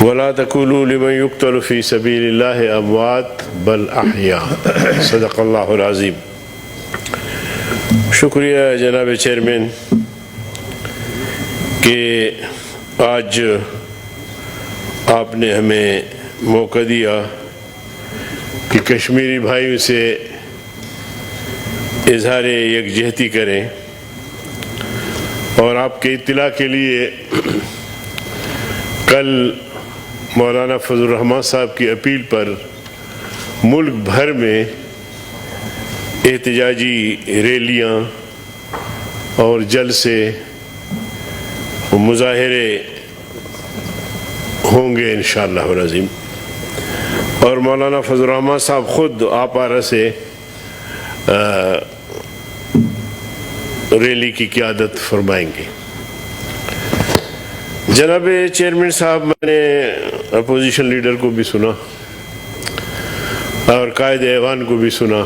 ولا تقولوا لمن يقتل في سبيل الله اموات بل احیاء صدق اللہ العظیم۔ شکریہ جناب چیئرمین کہ آج آپ نے ہمیں موقع دیا کہ کشمیری بھائیوں سے اظہار یکجہتی کریں، اور آپ کے اطلاع کے لیے کل مولانا فضل الرحمان صاحب کی اپیل پر ملک بھر میں احتجاجی ریلیاں اور جلسے مظاہرے ہوں گے انشاءاللہ العظیم، اور مولانا فضل الرحمان صاحب خود آپارہ سے ریلی کی قیادت فرمائیں گے۔ جناب چیئرمین صاحب، میں نے اپوزیشن لیڈر کو بھی سنا اور قائد ایوان کو بھی سنا۔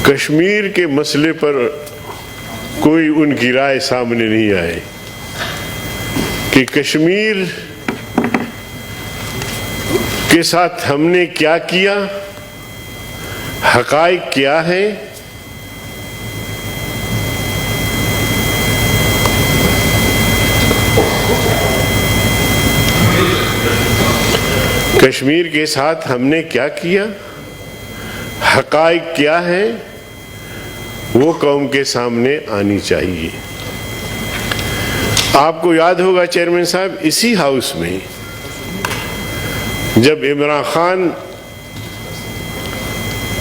کشمیر کے مسئلے پر کوئی ان کی رائے سامنے نہیں آئے کہ کشمیر کے ساتھ ہم نے کیا کیا، حقائق کیا ہے۔ کشمیر کے ساتھ ہم نے کیا کیا، حقائق کیا ہے، وہ قوم کے سامنے آنی چاہیے۔ آپ کو یاد ہوگا چیئرمین صاحب، اسی ہاؤس میں جب عمران خان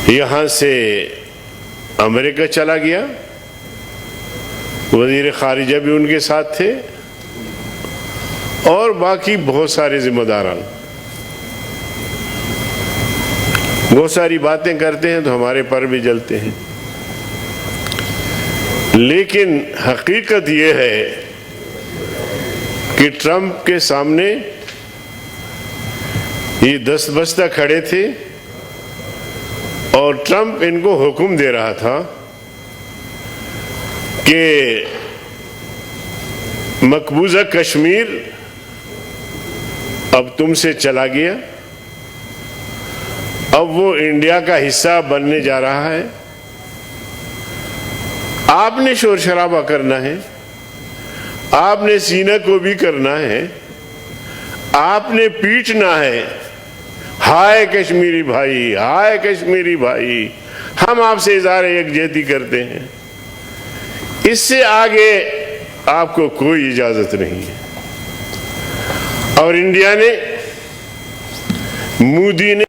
یہاں سے امریکہ چلا گیا، وزیر خارجہ بھی ان کے ساتھ تھے اور باقی بہت سارے ذمہ داران، بہت ساری باتیں کرتے ہیں تو ہمارے پر بھی جلتے ہیں، لیکن حقیقت یہ ہے کہ ٹرمپ کے سامنے یہ دست بستہ کھڑے تھے اور ٹرمپ ان کو حکم دے رہا تھا کہ مقبوضہ کشمیر اب تم سے چلا گیا، اب وہ انڈیا کا حصہ بننے جا رہا ہے، آپ نے شور شرابہ کرنا ہے، آپ نے سینہ کو بھی کرنا ہے، آپ نے پیٹنا ہے، ہائے کشمیری بھائی، ہائے کشمیری بھائی، ہم آپ سے اظہار یکجہتی کرتے ہیں۔ اس سے آگے آپ کو کوئی اجازت نہیں ہے۔ اور انڈیا نے، مودی نے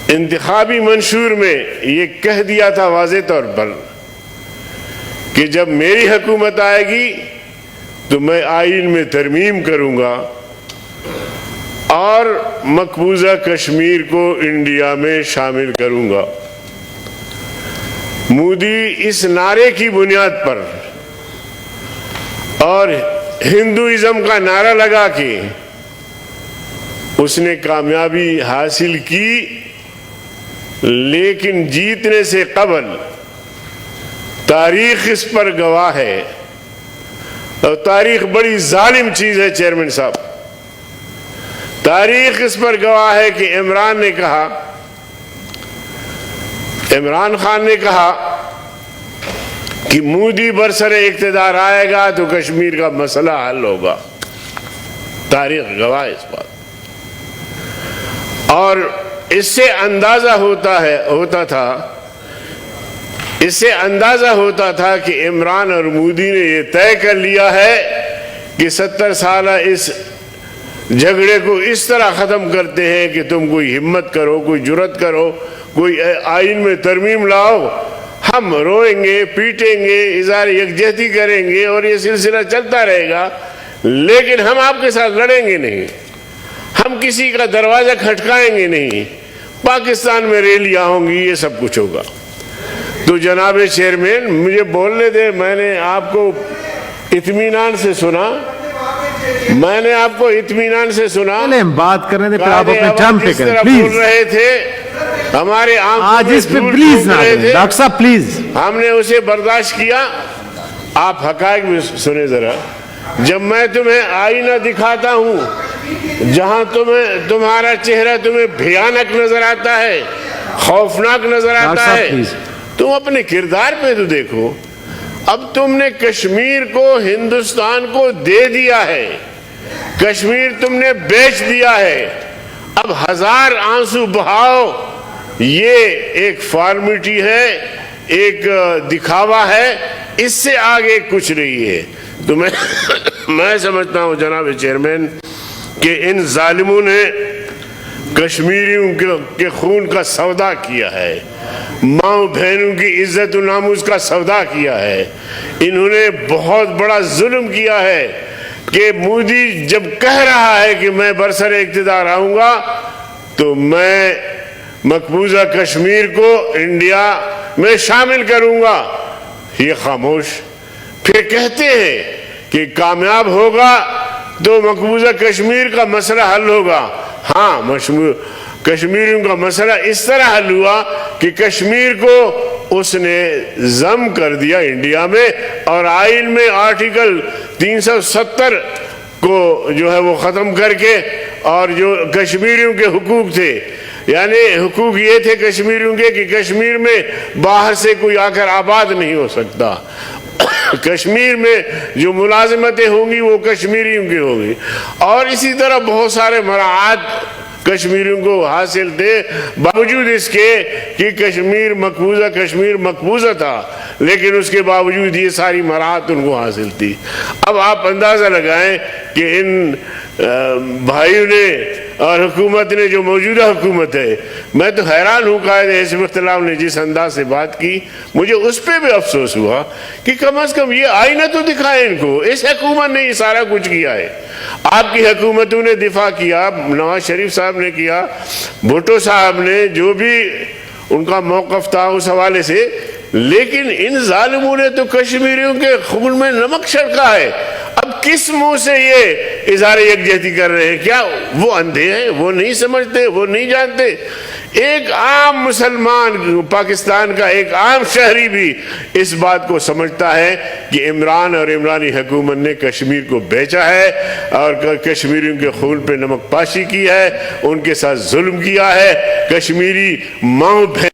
انتخابی منشور میں یہ کہہ دیا تھا واضح طور پر کہ جب میری حکومت آئے گی تو میں آئین میں ترمیم کروں گا اور مقبوضہ کشمیر کو انڈیا میں شامل کروں گا۔ مودی اس نعرے کی بنیاد پر اور ہندوازم کا نعرہ لگا کے اس نے کامیابی حاصل کی، لیکن جیتنے سے قبل تاریخ اس پر گواہ ہے، اور تاریخ بڑی ظالم چیز ہے چیئرمین صاحب۔ تاریخ اس پر گواہ ہے کہ عمران خان نے کہا کہ مودی برسر اقتدار آئے گا تو کشمیر کا مسئلہ حل ہوگا۔ تاریخ گواہ اس بات، اور اس سے اندازہ ہوتا تھا کہ عمران اور مودی نے یہ طے کر لیا ہے کہ 70 سالہ اس جھگڑے کو اس طرح ختم کرتے ہیں کہ تم کوئی ہمت کرو، کوئی جرت کرو، کوئی آئین میں ترمیم لاؤ، ہم روئیں گے، پیٹیں گے، اظہار یکجہتی کریں گے اور یہ سلسلہ چلتا رہے گا، لیکن ہم آپ کے ساتھ لڑیں گے نہیں، ہم کسی کا دروازہ کھٹکائیں گے نہیں، پاکستان میں ریلیاں ہوں گی، یہ سب کچھ ہوگا۔ تو جناب چیئرمین مجھے بولنے دے، میں نے آپ کو اطمینان سے سنا، بات کرنے دے پھر آپ اپنے ٹرم پہ کریں بول رہے تھے، ہمارے آج اس پہ پلیز نہ کریں ڈاکٹر صاحب، پلیز۔ ہم نے اسے برداشت کیا آپ حقائق بھی سنیں ذرا. جب میں تمہیں آئینہ دکھاتا ہوں جہاں تمہارا چہرہ تمہیں بھیانک نظر آتا ہے, خوفناک نظر آتا ہے, تم اپنے کردار پہ تو دیکھو. اب تم نے کشمیر کو ہندوستان کو دے دیا ہے, کشمیر تم نے بیچ دیا ہے. اب 1000 آنسو بہاؤ, یہ ایک فارمیلٹی ہے, ایک دکھاوا ہے, اس سے آگے کچھ نہیں ہے. تو میں سمجھتا ہوں جناب چیئرمین کہ ان ظالموں نے کشمیریوں کے خون کا سودا کیا ہے, ماں بہنوں کی عزت و ناموس کا سودا کیا ہے. انہوں نے بہت بڑا ظلم کیا ہے کہ مودی جب کہہ رہا ہے کہ میں برسر اقتدار آؤں گا تو میں مقبوضہ کشمیر کو انڈیا میں شامل کروں گا, یہ خاموش. پھر کہتے ہیں کہ کامیاب ہوگا تو مقبوضہ کشمیر کا مسئلہ حل ہوگا. ہاں, کشمیریوں کا مسئلہ اس طرح حل ہوا کہ کشمیر کو اس نے ضم کر دیا انڈیا میں, اور آئین میں آرٹیکل 370 کو جو ہے وہ ختم کر کے, اور جو کشمیریوں کے حقوق تھے, یعنی حقوق یہ تھے کشمیریوں کے کہ کشمیر میں باہر سے کوئی آ کر آباد نہیں ہو سکتا, کشمیر میں جو ملازمتیں ہوں گی وہ کشمیریوں کی ہوں گی, اور اسی طرح بہت سارے مراعات کشمیریوں کو حاصل تھے, باوجود اس کے کہ کشمیر مقبوضہ تھا, لیکن اس کے باوجود یہ ساری مراعات ان کو حاصل تھی. اب آپ اندازہ لگائیں کہ ان بھائیوں نے اور حکومت نے, جو موجودہ حکومت ہے, میں تو حیران ہوں قائد حزب اختلاف نے جس انداز سے بات کی, مجھے اس پہ بھی افسوس ہوا کہ کم از کم یہ آئینہ تو دکھائے ان کو. اس حکومت نے یہ سارا کچھ کیا ہے, آپ کی حکومتوں نے دفاع کیا, نواز شریف صاحب نے کیا, بھٹو صاحب نے, جو بھی ان کا موقف تھا اس حوالے سے, لیکن ان ظالموں نے تو کشمیریوں کے خون میں نمک چھڑکا ہے. اب کس منہ سے یہ اظہار یکجہتی کر رہے ہیں؟ کیا وہ اندھے ہیں, وہ نہیں سمجھتے, وہ نہیں جانتے؟ ایک عام مسلمان پاکستان کا ایک عام شہری بھی اس بات کو سمجھتا ہے کہ عمران اور عمرانی حکومت نے کشمیر کو بیچا ہے اور کشمیریوں کے خون پہ نمک پاشی کی ہے, ان کے ساتھ ظلم کیا ہے, کشمیری ماں بہن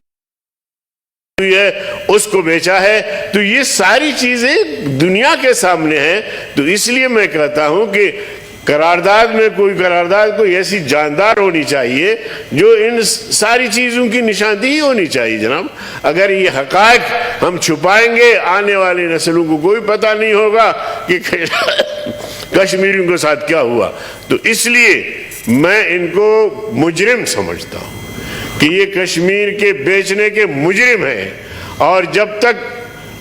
ہے اس کو بیچا ہے. تو یہ ساری چیزیں دنیا کے سامنے ہیں. تو اس لیے میں کہتا ہوں کہ قرارداد کوئی ایسی جاندار ہونی چاہیے جو ان ساری چیزوں کی نشاندہی ہونی چاہیے. جناب, اگر یہ حقائق ہم چھپائیں گے آنے والی نسلوں کو کوئی پتہ نہیں ہوگا کہ کشمیریوں کے ساتھ کیا ہوا. تو اس لیے میں ان کو مجرم سمجھتا ہوں کہ یہ کشمیر کے بیچنے کے مجرم ہیں, اور جب تک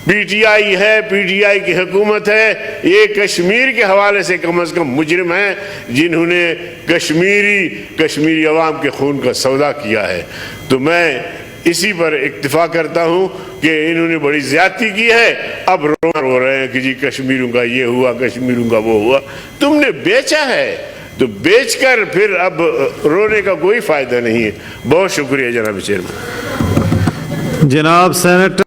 پی ٹی آئی ہے, پی ٹی آئی کی حکومت ہے, یہ کشمیر کے حوالے سے کم از کم مجرم ہیں جنہوں نے کشمیری عوام کے خون کا سودا کیا ہے. تو میں اسی پر اکتفا کرتا ہوں کہ انہوں نے بڑی زیادتی کی ہے. اب رو رہے ہیں کہ جی کشمیریوں کا یہ ہوا, کشمیریوں کا وہ ہوا. تم نے بیچا ہے تو بیچ کر پھر اب رونے کا کوئی فائدہ نہیں ہے. بہت شکریہ جناب چیئرمین. جناب سینیٹر